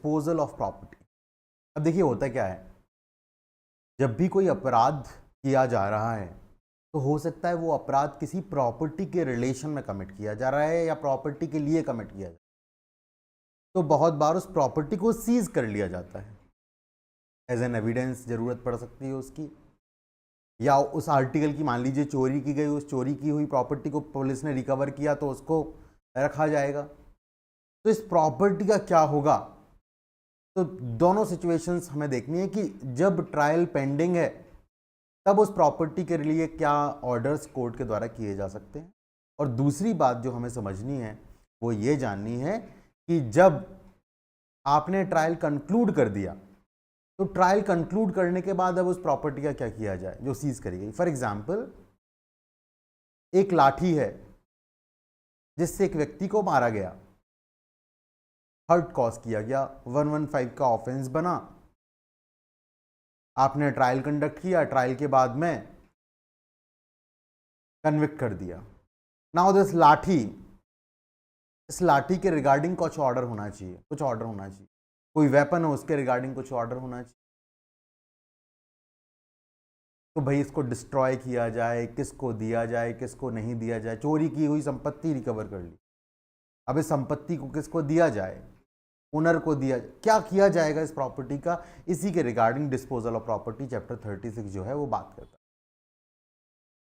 Disposal of property. अब देखिए होता क्या है, जब भी कोई अपराध किया जा रहा है तो हो सकता है वो अपराध किसी प्रॉपर्टी के रिलेशन में कमिट किया जा रहा है या प्रॉपर्टी के लिए कमिट किया जा रहा है, तो बहुत बार उस प्रॉपर्टी को सीज कर लिया जाता है। एज एन एविडेंस जरूरत पड़ सकती है उसकी, या उस आर्टिकल की मान लीजिए चोरी की गई, उस चोरी की हुई प्रॉपर्टी को पुलिस ने रिकवर किया तो उसको रखा जाएगा। तो इस प्रॉपर्टी का क्या होगा, तो दोनों सिचुएशंस हमें देखनी है कि जब ट्रायल पेंडिंग है तब उस प्रॉपर्टी के लिए क्या ऑर्डर्स कोर्ट के द्वारा किए जा सकते हैं। और दूसरी बात जो हमें समझनी है वो ये जाननी है कि जब आपने ट्रायल कंक्लूड कर दिया तो ट्रायल कंक्लूड करने के बाद अब उस प्रॉपर्टी का क्या किया जाए जो सीज करी गई। फॉर एग्जाम्पल, एक लाठी है जिससे एक व्यक्ति को मारा गया, हर्ट कॉज किया गया, 115 का ऑफेंस बना, आपने ट्रायल कंडक्ट किया, ट्रायल के बाद में कन्विक्ट कर दिया। नाउ दिस लाठी, इस लाठी के रिगार्डिंग कुछ ऑर्डर होना चाहिए, कुछ ऑर्डर होना चाहिए, कोई वेपन हो उसके रिगार्डिंग कुछ ऑर्डर होना चाहिए। तो भाई इसको डिस्ट्रॉय किया जाए, किसको दिया जाए, किसको नहीं दिया जाए। चोरी की हुई संपत्ति रिकवर कर ली, अब इस संपत्ति को किसको दिया जाए, ओनर को दिया, क्या किया जाएगा इस प्रॉपर्टी का, इसी के regarding disposal of property chapter 36 जो है वो बात करता है।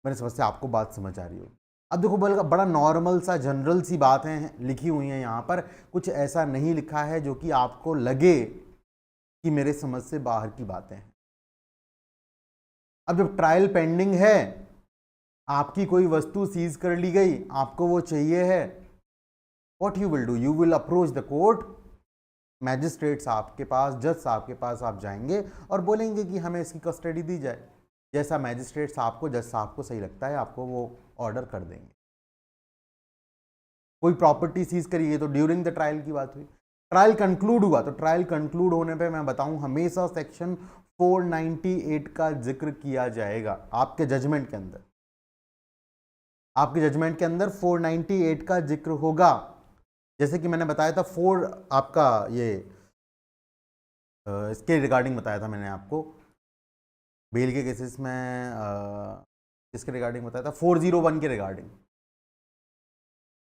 मैंने समझ आपको बात समझ आ रही हो। अब देखो बड़ा नॉर्मल सा जनरल सी बातें लिखी हुई हैं यहाँ पर, कुछ ऐसा नहीं लिखा है जो कि आपको लगे कि मेरे समझ से बाहर की बातें हैं। अब जब ट्रायल पेंडिंग है, आपकी कोई वस्तु सीज कर ली गई, आपको वो चाहिए है, what you will do, you will approach the court, magistrate साहब के पास, जज साहब के पास आप जाएंगे और बोलेंगे कि हमें इसकी कस्टडी दी जाए। जैसा मैजिस्ट्रेट साहब को, जज साहब को सही लगता है आपको वो ऑर्डर कर देंगे। कोई प्रॉपर्टी सीज करिए तो ड्यूरिंग द ट्रायल की बात हुई, ट्रायल कंक्लूड हुआ, तो ट्रायल कंक्लूड होने पे मैं बताऊं हमेशा सेक्शन 498 का जिक्र किया जाएगा आपके जजमेंट के अंदर। आपके जजमेंट के अंदर 498 का जिक्र होगा। जैसे कि मैंने बताया था, 4 आपका ये इसके रिगार्डिंग बताया था मैंने आपको, बेल के केसेस में इसके रिगार्डिंग बताया था, 401 के रिगार्डिंग,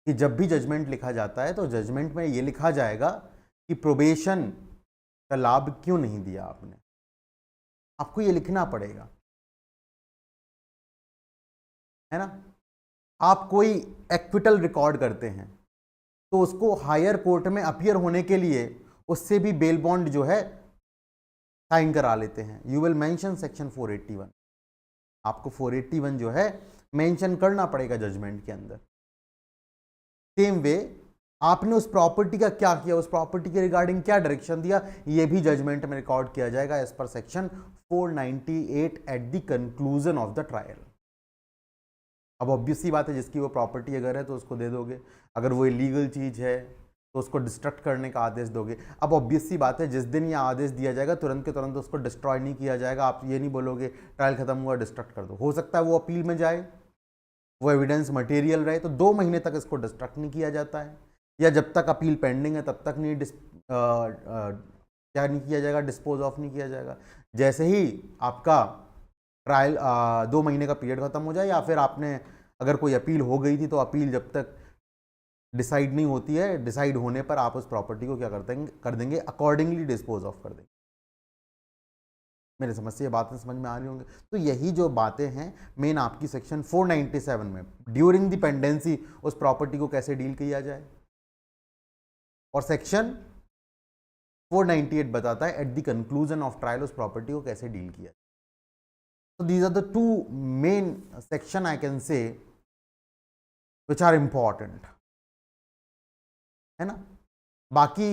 कि जब भी जजमेंट लिखा जाता है तो जजमेंट में ये लिखा जाएगा कि प्रोबेशन का लाभ क्यों नहीं दिया आपने, आपको ये लिखना पड़ेगा, है ना। आप कोई एक्विटल रिकॉर्ड करते हैं तो उसको हायर कोर्ट में अपीयर होने के लिए उससे भी बेल बॉन्ड जो है साइन करा लेते हैं। यू विल मेंशन सेक्शन 481, आपको 481 जो है मेंशन करना पड़ेगा जजमेंट के अंदर। सेम वे आपने उस प्रॉपर्टी का क्या किया, उस प्रॉपर्टी के रिगार्डिंग क्या डायरेक्शन दिया, ये भी जजमेंट में रिकॉर्ड किया जाएगा एज पर section 498 at the conclusion of the trial. अब ऑब्वियस सी बात है, जिसकी वो प्रॉपर्टी अगर है तो उसको दे दोगे, अगर वो इलीगल चीज है तो उसको डिस्ट्रक्ट करने का आदेश दोगे। अब ऑब्वियस सी बात है, जिस दिन ये आदेश दिया जाएगा तुरंत के तुरंत उसको डिस्ट्रॉय नहीं किया जाएगा। आप ये नहीं बोलोगे ट्रायल खत्म हुआ डिस्ट्रक्ट कर दो, हो सकता है वो अपील में जाए, वो एविडेंस मटेरियल रहे, तो 2 महीने तक इसको डिस्ट्रक्ट नहीं किया जाता है, या जब तक अपील पेंडिंग है तब तक नहीं क्या नहीं किया जाएगा, डिस्पोज ऑफ नहीं किया जाएगा। जैसे ही आपका ट्रायल 2 महीने का पीरियड खत्म हो जाए, या फिर आपने अगर कोई अपील हो गई थी तो अपील जब तक डिसाइड नहीं होती है, डिसाइड होने पर आप उस प्रॉपर्टी को क्या कर देंगे अकॉर्डिंगली डिस्पोज ऑफ कर देंगे। मेरे समझ से ये बातें समझ में आ रही होंगी। तो यही जो बातें हैं मेन आपकी सेक्शन 497 में ड्यूरिंग द पेंडेंसी उस प्रॉपर्टी को कैसे डील किया जाए, और सेक्शन 498 बताता है eight the conclusion of trial उस प्रॉपर्टी को कैसे डील किया जाए। So these are the 2 main section I can say which are important, है ना। बाकी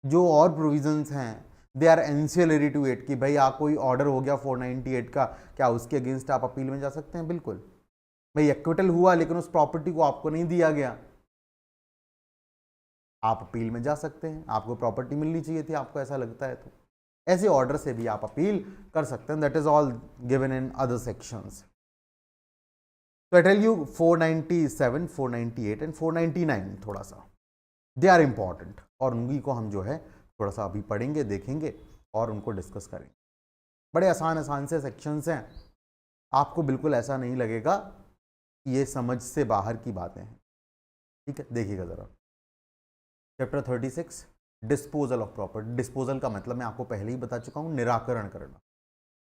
जो और प्रोविजंस हैं they are ancillary to it, कि भाई आप कोई ऑर्डर हो गया 498 का, क्या उसके अगेंस्ट आप अपील में जा सकते हैं? बिल्कुल। भाई एक्विटल हुआ लेकिन उस प्रॉपर्टी को आपको नहीं दिया गया, आप अपील में जा सकते हैं, आपको प्रॉपर्टी मिलनी चाहिए थी, आपको ऐसा लगता है तो ऐसे ऑर्डर से भी आप अपील कर सकते हैं। That is all given in other sections. तो आई टेल यू 497, 498 एंड 499 थोड़ा सा दे आर इंपॉर्टेंट, और उन्हीं को हम जो है थोड़ा सा अभी पढ़ेंगे, देखेंगे और उनको डिस्कस करेंगे। बड़े आसान आसान से सेक्शंस हैं, आपको बिल्कुल ऐसा नहीं लगेगा कि ये समझ से बाहर की बातें हैं। ठीक है, देखिएगा ज़रा chapter 36 disposal of property. Disposal का मतलब मैं आपको पहले ही बता चुका हूँ, निराकरण करना।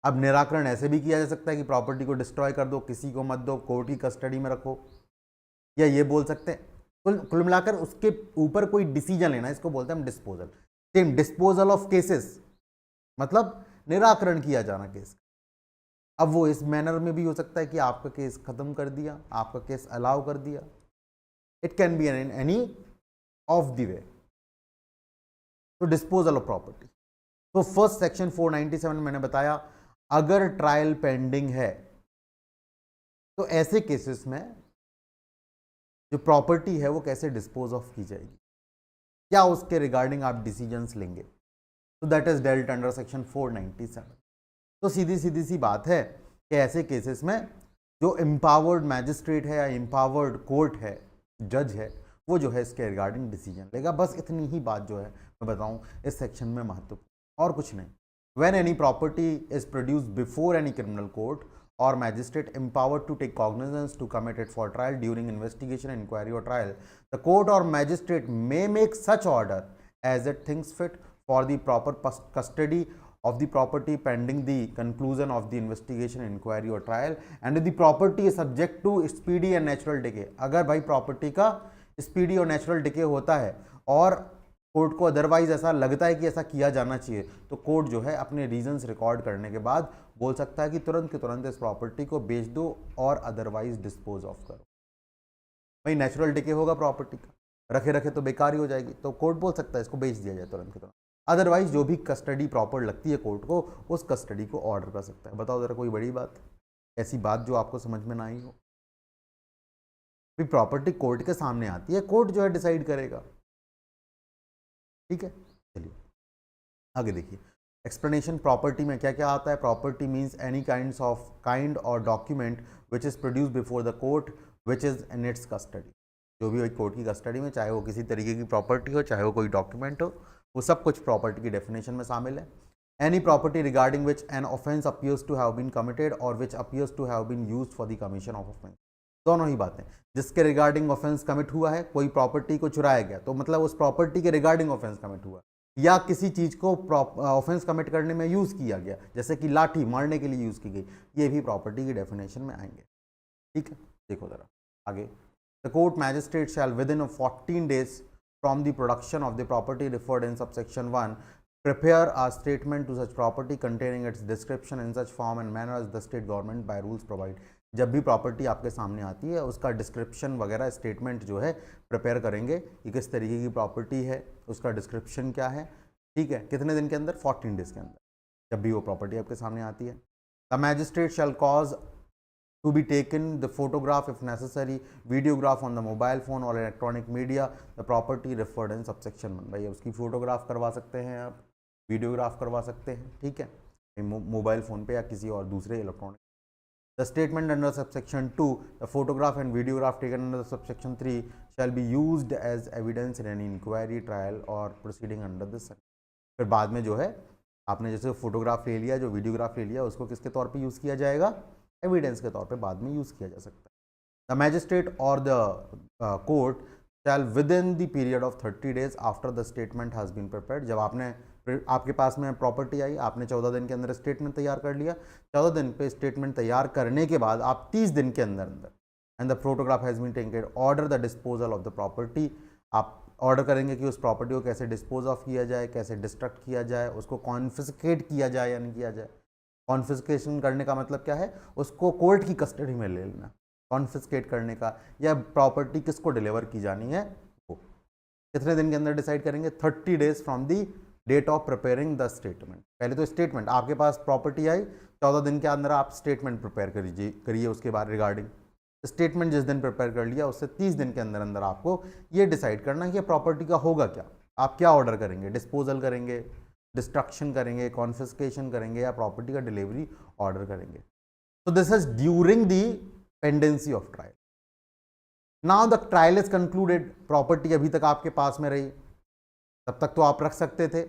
अब निराकरण ऐसे भी किया जा सकता है कि प्रॉपर्टी को डिस्ट्रॉय कर दो, किसी को मत दो, कोर्ट की कस्टडी में रखो, या ये बोल सकते हैं कुल मिलाकर उसके ऊपर कोई डिसीजन लेना, इसको बोलते हैं हम disposal. Same disposal of cases मतलब निराकरण किया जाना केस। अब वो इस मैनर में भी हो सकता है कि आपका केस खत्म कर दिया, आपका केस अलाउ कर दिया। It can be in any of the way. तो डिस्पोजल ऑफ प्रॉपर्टी। तो फर्स्ट सेक्शन 497 मैंने बताया, अगर ट्रायल पेंडिंग है तो ऐसे केसेस में जो प्रॉपर्टी है वो कैसे डिस्पोज ऑफ की जाएगी, क्या उसके रिगार्डिंग आप डिसीजंस लेंगे। तो that is dealt under section 497। तो सीधी सीधी सी बात है कि ऐसे केसेस में जो एम्पावर्ड मैजिस्ट्रेट है या एम्पावर्ड कोर्ट है, जज है, वो जो है इसके रिगार्डिंग डिसीजन लेगा। बस इतनी ही बात जो है मैं बताऊं इस सेक्शन में महत्वपूर्ण, और कुछ नहीं। When any property is produced before any criminal court or magistrate empowered to take cognizance to commit it for trial during investigation, inquiry or trial, the court or magistrate may make such order as it thinks fit for the proper custody of the property pending the conclusion of the investigation, inquiry or trial, and the property is subject to speedy and natural decay। अगर भाई property का speedy और natural decay होता है और court को otherwise ऐसा लगता है कि ऐसा किया जाना चाहिए, तो कोर्ट जो है अपने रीजंस रिकॉर्ड करने के बाद बोल सकता है कि तुरंत के तुरंत इस प्रॉपर्टी को बेच दो और अदरवाइज डिस्पोज ऑफ करो। भाई नेचुरल डिके होगा प्रॉपर्टी का, रखे रखे तो बेकार ही हो जाएगी, तो कोर्ट बोल सकता है इसको बेच दिया जाए तुरंत के तुरंत। अदरवाइज जो भी कस्टडी प्रॉपर लगती है कोर्ट को, उस कस्टडी को ऑर्डर कर सकता है। बताओ जरा कोई बड़ी बात, ऐसी बात जो आपको समझ में ना आई हो। प्रॉपर्टी कोर्ट के सामने आती है, कोर्ट जो है डिसाइड करेगा। ठीक है, चलिए आगे देखिए एक्सप्लेनेशन। प्रॉपर्टी में क्या क्या आता है। प्रॉपर्टी मीन्स एनी काइंड और document which is produce before the court which is in its custody. जो भी कोर्ट की कस्टडी में, चाहे वो किसी तरीके की प्रॉपर्टी हो, चाहे वो कोई डॉक्यूमेंट हो, वो सब कुछ प्रॉपर्टी की डेफिनेशन में शामिल है। Any property regarding which an offence appears to have been committed or which appears to have been used for the commission of offence. दोनों ही बातें, जिसके रिगार्डिंग ऑफेंस कमिट हुआ है, कोई प्रॉपर्टी को चुराया गया तो मतलब उस प्रॉपर्टी के रिगार्डिंग ऑफेंस कमिट हुआ, या किसी चीज को ऑफेंस कमिट करने में यूज किया गया, जैसे कि लाठी मारने के लिए यूज की गई, ये भी प्रॉपर्टी की डेफिनेशन में आएंगे। ठीक है, देखो जरा आगे। The court magistrate shell with in 14 days from the production of the property referred in subsection 1 prepare a statement to such property containing its description in such form and manner as the state government by rules provide। जब भी property आपके सामने आती है उसका description वगैरह statement जो है प्रिपेयर करेंगे कि किस तरीके की प्रॉपर्टी है, उसका डिस्क्रिप्शन क्या है। ठीक है, कितने दिन के अंदर, 14 days के अंदर, जब भी वो प्रॉपर्टी आपके सामने आती है। The magistrate shall cause to be taken the photograph if necessary, videograph on the mobile phone or electronic media the property referred in subsection 1। भाई उसकी फोटोग्राफ करवा सकते हैं आप, वीडियोग्राफ करवा सकते हैं। ठीक है, मोबाइल फ़ोन पे या किसी और दूसरे electronic. The statement under subsection 2, the photograph and videograph taken under subsection 3 shall be used as evidence in any inquiry, trial और प्रोसीडिंग अंडर दिस। फिर बाद में जो है आपने जैसे फोटोग्राफ ले लिया, जो वीडियोग्राफ ले लिया, उसको किसके तौर पे यूज़ किया जाएगा, एविडेंस के तौर पे बाद में यूज़ किया जा सकता है। द मैजिस्ट्रेट और the court shall within the period of 30 days after the statement has been prepared. जब आपके पास में प्रॉपर्टी आई, आपने 14 दिन के अंदर स्टेटमेंट तैयार कर लिया, 14 दिन पे स्टेटमेंट तैयार करने के बाद आप 30 दिन के अंदर and the photograph has been taken, order the disposal of the property. आप ऑर्डर करेंगे कि उस प्रॉपर्टी को कैसे डिस्पोज ऑफ किया जाए, कैसे डिस्ट्रक्ट किया जाए, उसको कॉन्फिस्केट किया जाए या नहीं किया जाए। कॉन्फिस्केशन करने का मतलब क्या है, उसको कोर्ट की कस्टडी में ले लेना, कॉन्फिस्केट करने का, या प्रॉपर्टी किसको डिलीवर की जानी है वो कितने दिन के अंदर डिसाइड करेंगे, 30 days from the date of preparing the statement. पहले तो स्टेटमेंट आपके पास प्रॉपर्टी आई, 14 दिन के अंदर आप स्टेटमेंट प्रिपेयर करिए उसके बाद रिगार्डिंग। स्टेटमेंट जिस दिन प्रिपेयर कर लिया उससे 30 दिन के अंदर अंदर आपको ये डिसाइड करना कि प्रॉपर्टी का होगा क्या, आप क्या ऑर्डर करेंगे, डिस्पोजल करेंगे, डिस्ट्रक्शन करेंगे, कॉन्फिस्केशन करेंगे, या प्रॉपर्टी का डिलीवरी ऑर्डर करेंगे। तो this is during the pendency of trial. Now the trial is concluded, property अभी तक आपके पास में रही, तब तक तो आप रख सकते थे,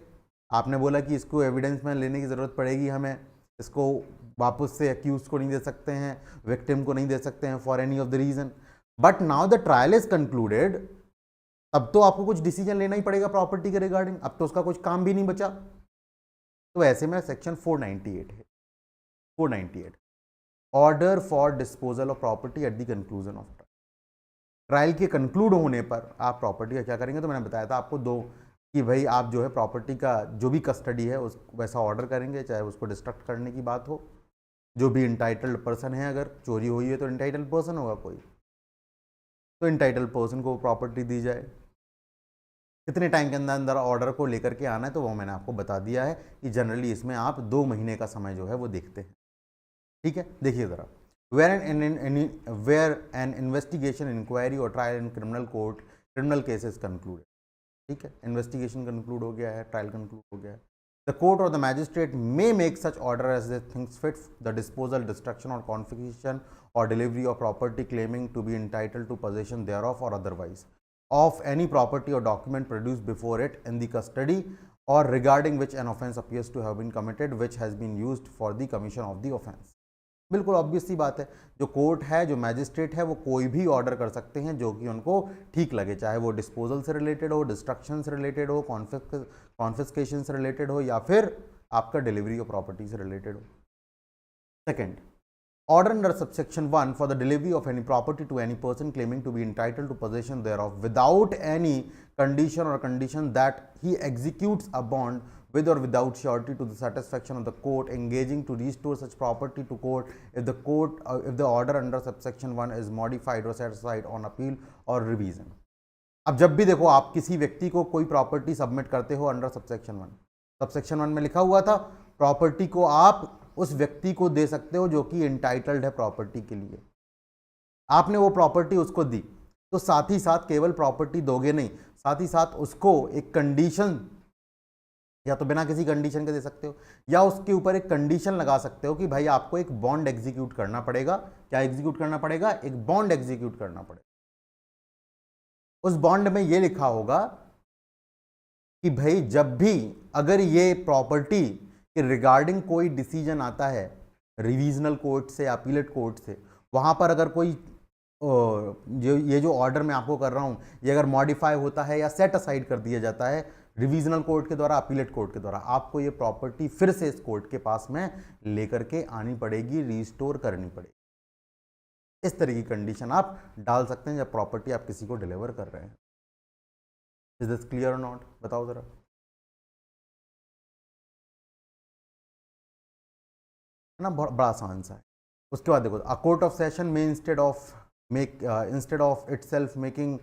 आपने बोला कि इसको एविडेंस में लेने की ज़रूरत पड़ेगी हमें, इसको वापस से अक्यूज को नहीं दे सकते हैं, विक्टिम को नहीं दे सकते हैं for any of the reason, but now the trial is concluded, अब तो आपको कुछ डिसीजन लेना ही पड़ेगा प्रॉपर्टी के रिगार्डिंग, अब तो उसका कुछ काम भी नहीं बचा। तो ऐसे में सेक्शन 498 है, 498 order for disposal of property eight the conclusion of trial के कंक्लूड होने पर आप प्रॉपर्टी का क्या करेंगे। तो मैंने बताया था आपको दो कि भाई आप जो है प्रॉपर्टी का जो भी कस्टडी है उस वैसा ऑर्डर करेंगे, चाहे उसको डिस्ट्रक्ट करने की बात हो, जो भी इंटाइटल्ड पर्सन है, अगर चोरी हुई है तो इंटाइटल्ड पर्सन होगा कोई, तो इंटाइटल्ड पर्सन को प्रॉपर्टी दी जाए। कितने टाइम के अंदर अंदर ऑर्डर को लेकर के आना है तो वो मैंने आपको बता दिया है कि जनरली इसमें आप 2 महीने का समय जो है वो देखते हैं। ठीक है, देखिए ज़रा, वेयर एन इन्वेस्टिगेशन, इंक्वायरी और trial in criminal court, criminal cases conclude. ठीक है, इन्वेस्टिगेशन कंक्लूड हो गया है, ट्रायल कंक्लूड हो गया है। द कोर्ट और the magistrate may make such order as they thinks fit, the disposal, destruction और कॉन्फिस्केशन और delivery of property claiming to be entitled to possession thereof or otherwise of any property or document produced before it in the custody or regarding which an offence appears to have been committed which has been used for the commission of the offence। बिल्कुल obvious सी बात है, जो court है, जो magistrate है, वो कोई भी ऑर्डर कर सकते हैं जो कि उनको ठीक लगे, चाहे वो डिस्पोजल से रिलेटेड हो, डिस्ट्रक्शन से रिलेटेड हो, कॉन्फिस्केशन से रिलेटेड हो, या फिर आपका डिलीवरी ऑफ प्रॉपर्टी से रिलेटेड हो। Second, order under subsection 1 for the delivery of any property to any person claiming to be entitled to possession thereof without any condition or condition that he executes a bond with or without surety to the satisfaction of the court engaging to restore such property to court if the order under subsection 1 is modified or set aside on appeal or revision। अब जब भी देखो आप किसी व्यक्ति को कोई property submit करते हो अंडर सबसेक्शन 1, सबसेक्शन 1 में लिखा हुआ था प्रॉपर्टी को आप उस व्यक्ति को दे सकते हो जो कि इंटाइटल्ड है प्रॉपर्टी के लिए। आपने वो प्रॉपर्टी उसको दी तो साथ ही साथ केवल प्रॉपर्टी दोगे नहीं, साथ ही साथ उसको एक कंडीशन, या तो बिना किसी कंडीशन के दे सकते हो या उसके ऊपर एक कंडीशन लगा सकते हो कि भाई आपको एक बॉन्ड एग्जीक्यूट करना पड़ेगा। क्या एग्जीक्यूट करना पड़ेगा? एक बॉन्ड एग्जीक्यूट करना पड़ेगा। उस बॉन्ड में ये लिखा होगा कि भाई जब भी अगर ये प्रॉपर्टी के रिगार्डिंग कोई डिसीजन आता है रिवीजनल कोर्ट से, अपीलेट कोर्ट से, वहां पर अगर कोई ये जो ऑर्डर मैं आपको कर रहा हूं ये अगर मॉडिफाई होता है या सेट असाइड कर दिया जाता है रिवीजनल कोर्ट के द्वारा, अपीलेट कोर्ट के द्वारा, आपको ये प्रॉपर्टी फिर से इस कोर्ट के पास में लेकर के आनी पड़ेगी, रिस्टोर करनी पड़ेगी। इस तरह की कंडीशन आप डाल सकते हैं जब प्रॉपर्टी आप किसी को डिलीवर कर रहे हैं। इज दिस क्लियर और नॉट? बताओ जरा। ना बड़ा आसान सा है। उसके बाद देखो, अ कोर्ट ऑफ सेशन में instead of itself making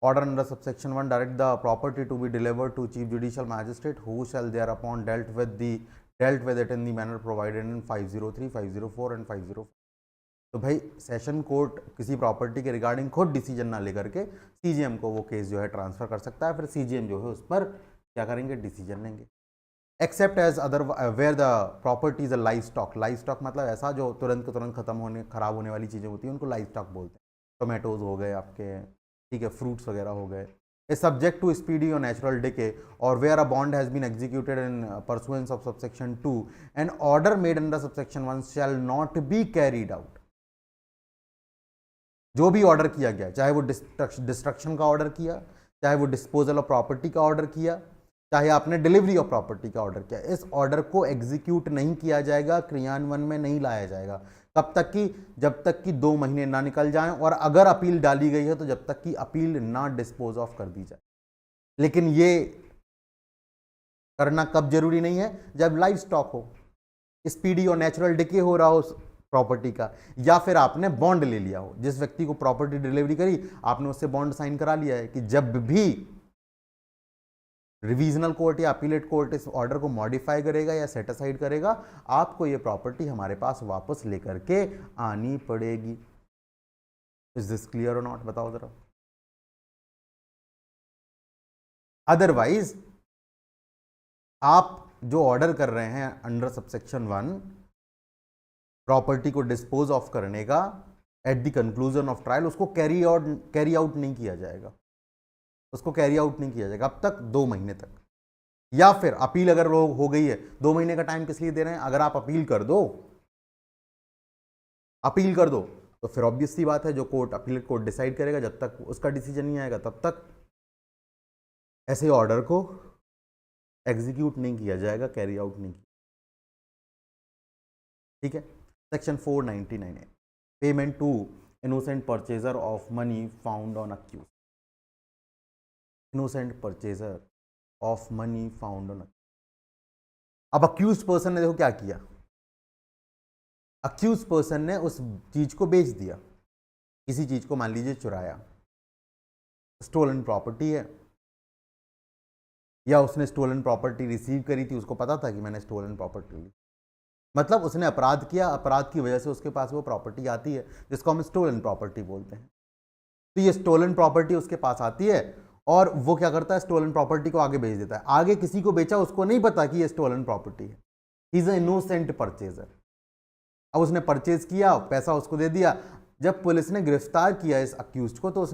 order under subsection 1 direct the property to be delivered to chief judicial magistrate who shall thereupon dealt with it in the manner provided in 503, 504 and 505। तो भाई session court किसी property के regarding खुद decision ना लेकर के CGM को वो केस जो है ट्रांसफर कर सकता है, फिर सीजीएम जो है उस पर क्या करेंगे? डिसीजन लेंगे। Except as other where the property is a live stock. Live stock मतलब ऐसा जो तुरंत खराब होने वाली चीज़ें होती हैं उनको लाइव स्टॉक बोलते हैं। टोमेटोज हो गए आपके, ठीक है, फ्रूट्स वगैरह हो गए। इज सब्जेक्ट टू स्पीडी और नेचुरल डिके और where a bond has been executed in pursuance of subsection 2 and order made under subsection 1 shall not be carried out. जो भी ऑर्डर किया गया, चाहे वो डिस्ट्रक्शन का ऑर्डर किया, चाहे वो डिस्पोजल ऑफ प्रॉपर्टी का ऑर्डर किया, चाहे आपने डिलीवरी ऑफ प्रॉपर्टी का ऑर्डर किया, इस ऑर्डर को एग्जीक्यूट नहीं किया जाएगा, क्रियान्वयन में नहीं लाया जाएगा। तब तक कि जब तक कि 2 महीने ना निकल जाएं, और अगर अपील डाली गई है तो जब तक कि अपील ना डिस्पोज ऑफ कर दी जाए। लेकिन ये करना कब जरूरी नहीं है? जब लाइव स्टॉक हो, स्पीडी और नेचुरल डिके हो रहा हो प्रॉपर्टी का, या फिर आपने बॉन्ड ले लिया हो। जिस व्यक्ति को प्रॉपर्टी डिलीवरी करी आपने उससे बॉन्ड साइन करा लिया है कि जब भी रिवीजनल कोर्ट या अपीलेट कोर्ट इस ऑर्डर को मॉडिफाई करेगा या सेट असाइड करेगा, आपको ये प्रॉपर्टी हमारे पास वापस लेकर के आनी पड़ेगी। इज दिस क्लियर और नॉट? बताओ जरा। अदरवाइज आप जो ऑर्डर कर रहे हैं अंडर सबसेक्शन 1 प्रॉपर्टी को डिस्पोज ऑफ करने का eight the conclusion of trial, उसको कैरी आउट नहीं किया जाएगा। उसको कैरी आउट नहीं किया जाएगा अब तक 2 महीने तक। या फिर अपील अगर हो गई है, 2 महीने का टाइम किस लिए दे रहे हैं? अगर आप अपील कर दो तो फिर ऑब्वियस सी बात है, जो कोर्ट, अपील कोर्ट डिसाइड करेगा, जब तक उसका डिसीजन नहीं आएगा तब तक ऐसे ऑर्डर को एग्जीक्यूट नहीं किया जाएगा, कैरी आउट नहीं किया। ठीक है। सेक्शन 499 है, payment to innocent purchaser of money found on accused. Innocent purchaser of money found on. अब अक्यूज पर्सन ने देखो क्या किया, अक्यूज पर्सन ने उस चीज को बेच दिया, किसी चीज को मान लीजिए चुराया, स्टोलन प्रॉपर्टी है, या उसने स्टोलन प्रॉपर्टी रिसीव करी थी, उसको पता था कि मैंने स्टोलन प्रॉपर्टी ली, मतलब उसने अपराध किया, अपराध की वजह से उसके पास वो प्रॉपर्टी आती है जिसको हम स्टोलन प्रॉपर्टी बोलते हैं। तो ये स्टोलन प्रॉपर्टी उसके पास आती है और वो क्या करता है, स्टोलन प्रॉपर्टी को आगे बेच देता है। आगे किसी को बेचा, उसको नहीं पता कि ये स्टोलन प्रॉपर्टी है। He is a innocent purchaser. अब उसने परचेज किया, पैसा उसको दे दिया। जब पुलिस ने गिरफ्तार किया इस अक्यूज्ड को, तो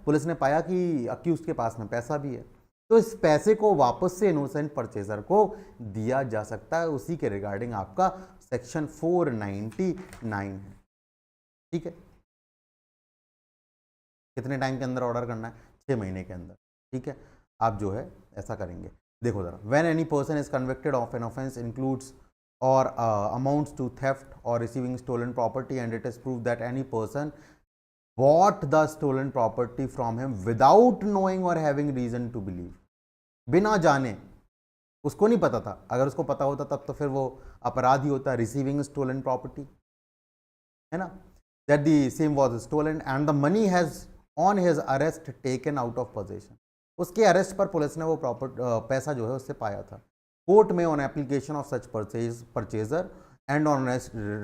पुलिस ने पाया कि अक्यूज्ड के पास में पैसा भी है, तो इस पैसे को वापस से इनोसेंट परचेजर को दिया जा सकता है। उसी के रिगार्डिंग आपका सेक्शन 499 है। ठीक है। कितने टाइम के अंदर ऑर्डर करना है? 6 महीने के अंदर। ठीक है। आप जो है ऐसा करेंगे, देखो जरा, when any person is convicted of an offence includes or amounts to theft or receiving stolen property and it is proved that any person bought the stolen property from him without knowing or having reason to believe, बिना जाने, उसको नहीं पता था, अगर उसको पता होता तब तो फिर वो अपराध ही होता, रिसीविंग स्टोलन प्रॉपर्टी, है ना, that the same was stolen and the money has on his arrest taken out of possession, उसके अरेस्ट पर पुलिस ने वो पैसा जो है उससे पाया था। Court may, on application of such purchaser and on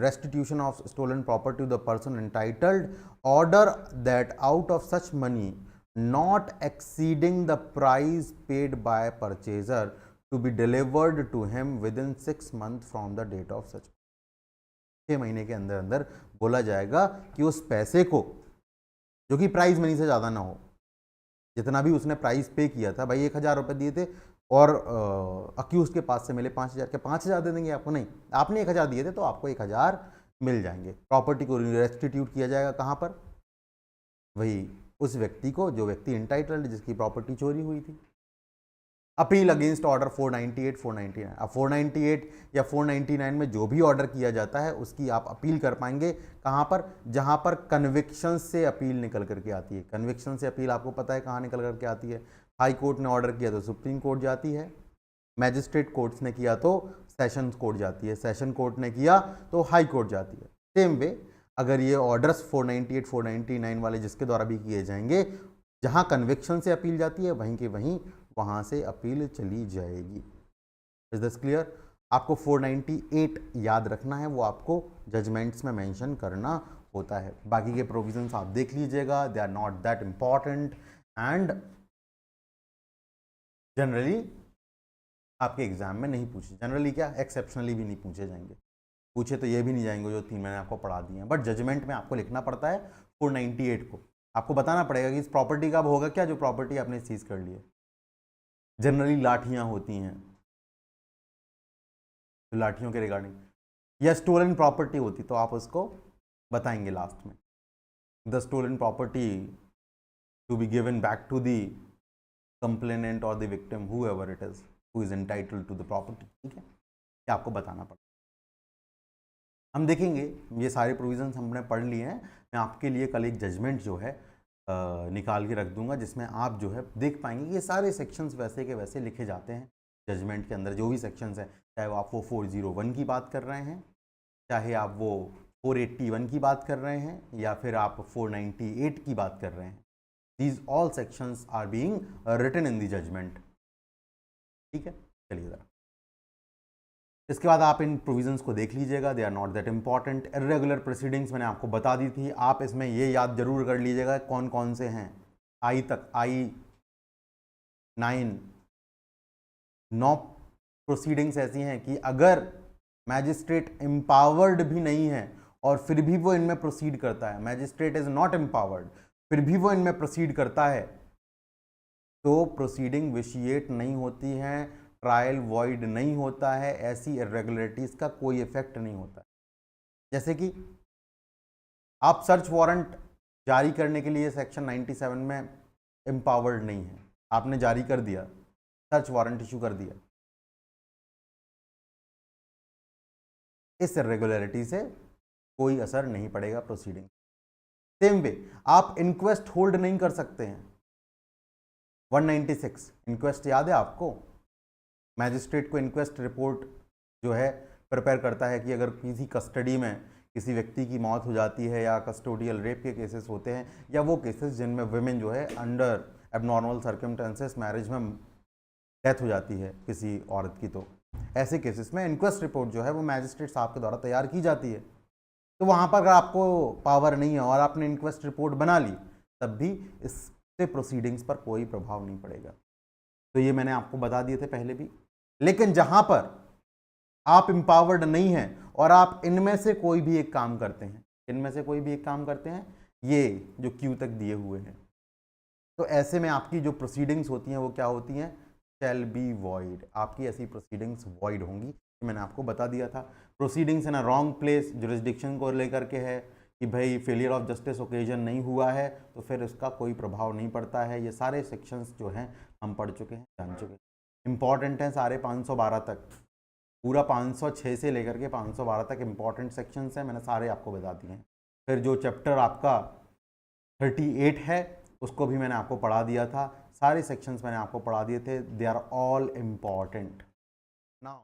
restitution of stolen property to the person entitled, order that out of such money not exceeding the price paid by purchaser to be delivered to him within 6 months from the date of such. 6 महीने के अंदर अंदर बोला जाएगा कि उस पैसे को, जो कि प्राइस मनी से ज़्यादा ना हो, जितना भी उसने प्राइस पे किया था, भाई 1000 रुपये दिए थे और अक्यूज के पास से मिले 5000 के, 5000 दे देंगे आपको? नहीं, आपने 1000 दिए थे तो आपको 1000 मिल जाएंगे। प्रॉपर्टी को रेस्टिट्यूट किया जाएगा कहाँ पर? वही उस व्यक्ति को, जो व्यक्ति इंटाइटल्ड, जिसकी प्रॉपर्टी चोरी हुई थी। Appeal against order 498, 499। अब 498 या 499 में जो भी ऑर्डर किया जाता है उसकी आप अपील कर पाएंगे कहाँ पर? जहाँ पर कन्विक्शन से अपील निकल करके आती है। कन्विक्शन से अपील आपको पता है कहाँ निकल करके आती है? हाई कोर्ट ने ऑर्डर किया तो सुप्रीम कोर्ट जाती है, मैजिस्ट्रेट कोर्ट्स ने किया तो सेशन कोर्ट जाती है, सेशन कोर्ट ने किया तो हाई कोर्ट जाती है। सेम वे अगर ये ऑर्डर्स 498, 499 वाले जिसके द्वारा भी किए जाएंगे, जहां कन्विक्शन से अपील जाती है वहीं के वहीं वहां से अपील चली जाएगी। Is this clear? आपको 498 याद रखना है, वो आपको जजमेंट्स में मेंशन करना होता है। बाकी के प्रोविजंस आप देख लीजिएगा, they are not that important and generally आपके एग्जाम में नहीं पूछे। जनरली क्या, एक्सेप्शनली भी नहीं पूछे जाएंगे, पूछे तो ये भी नहीं जाएंगे जो 3 मैंने आपको पढ़ा दिए हैं। बट जजमेंट में आपको लिखना पड़ता है 498 को, आपको बताना पड़ेगा कि इस प्रॉपर्टी का अब होगा क्या, जो प्रॉपर्टी आपने सीज कर ली है। जनरली लाठियां होती हैं, तो लाठियों के रिगार्डिंग, या स्टोलन प्रॉपर्टी होती तो आप उसको बताएंगे लास्ट में, the stolen property to be given back to the complainant or the victim, whoever it is who is entitled to the property। ठीक है, ये आपको बताना पड़ेगा। हम देखेंगे, ये सारे प्रोविजंस हमने पढ़ लिए हैं। मैं आपके लिए कल एक जजमेंट जो है निकाल के रख दूंगा, जिसमें आप जो है देख पाएंगे कि ये सारे सेक्शंस वैसे के वैसे लिखे जाते हैं जजमेंट के अंदर। जो भी सेक्शंस हैं, चाहे वो आप वो 401 की बात कर रहे हैं, चाहे आप वो 481 की बात कर रहे हैं, या फिर आप 498 की बात कर रहे हैं, these all sections are being written in the judgment। ठीक है, चलिए जरा इसके बाद आप इन प्रोविजंस को देख लीजिएगा, they are not that important. Irregular proceedings मैंने आपको बता दी थी, आप इसमें ये याद जरूर कर लीजिएगा कौन कौन से हैं। आई तक, I9 9 प्रोसीडिंग्स ऐसी हैं कि अगर मैजिस्ट्रेट एम्पावर्ड भी नहीं है और फिर भी वो इनमें प्रोसीड करता है, मैजिस्ट्रेट इज नॉट एम्पावर्ड, फिर भी वो इनमें प्रोसीड करता है, तो प्रोसीडिंग विशिएट नहीं होती है, ट्रायल वॉइड नहीं होता है, ऐसी इरेगुलरिटीज का कोई इफेक्ट नहीं होता है। जैसे कि आप सर्च वारंट जारी करने के लिए सेक्शन 97 में एम्पावर्ड नहीं है, आपने जारी कर दिया, सर्च वारंट इशू कर दिया, इस इरेगुलरिटी से कोई असर नहीं पड़ेगा प्रोसीडिंग। सेम वे आप इंक्वेस्ट होल्ड नहीं कर सकते हैं। 196 इंक्वेस्ट याद है आपको? मैजिस्ट्रेट को इंक्वेस्ट रिपोर्ट जो है प्रिपेयर करता है कि अगर किसी कस्टडी में किसी व्यक्ति की मौत हो जाती है या कस्टोडियल रेप के केसेस होते हैं या वो केसेस जिनमें वुमेन जो है अंडर एबनॉर्मल सर्कमस्टेंसेस मैरिज में डेथ हो जाती है किसी औरत की, तो ऐसे केसेस में इंक्वेस्ट रिपोर्ट जो है वो मैजिस्ट्रेट साहब के द्वारा तैयार की जाती है। तो वहाँ पर अगर आपको पावर नहीं है और आपने इंक्वेस्ट रिपोर्ट बना ली, तब भी इससे प्रोसीडिंग्स पर कोई प्रभाव नहीं पड़ेगा। तो ये मैंने आपको बता दिए थे पहले भी। लेकिन जहाँ पर आप एम्पावर्ड नहीं हैं और आप इनमें से कोई भी एक काम करते हैं, इनमें से कोई भी एक काम करते हैं, ये जो क्यू तक दिए हुए हैं, तो ऐसे में आपकी जो प्रोसीडिंग्स होती हैं वो क्या होती हैं? Shall be void. आपकी ऐसी प्रोसीडिंग्स वॉइड होंगी, मैंने आपको बता दिया था। Proceedings in a wrong place jurisdiction को लेकर के है कि भाई फेलियर ऑफ जस्टिस ओकेजन नहीं हुआ है, तो फिर इसका कोई प्रभाव नहीं पड़ता है। ये सारे सेक्शंस जो हैं हम पढ़ चुके हैं, जान चुके हैं, इंपॉर्टेंट हैं सारे 512 तक, पूरा 506 से लेकर के 512 तक इंपॉर्टेंट सेक्शंस हैं, मैंने सारे आपको बता दिए हैं। फिर जो चैप्टर आपका 38 है उसको भी मैंने आपको पढ़ा दिया था, सारे सेक्शंस मैंने आपको पढ़ा दिए थे, they are all important. Now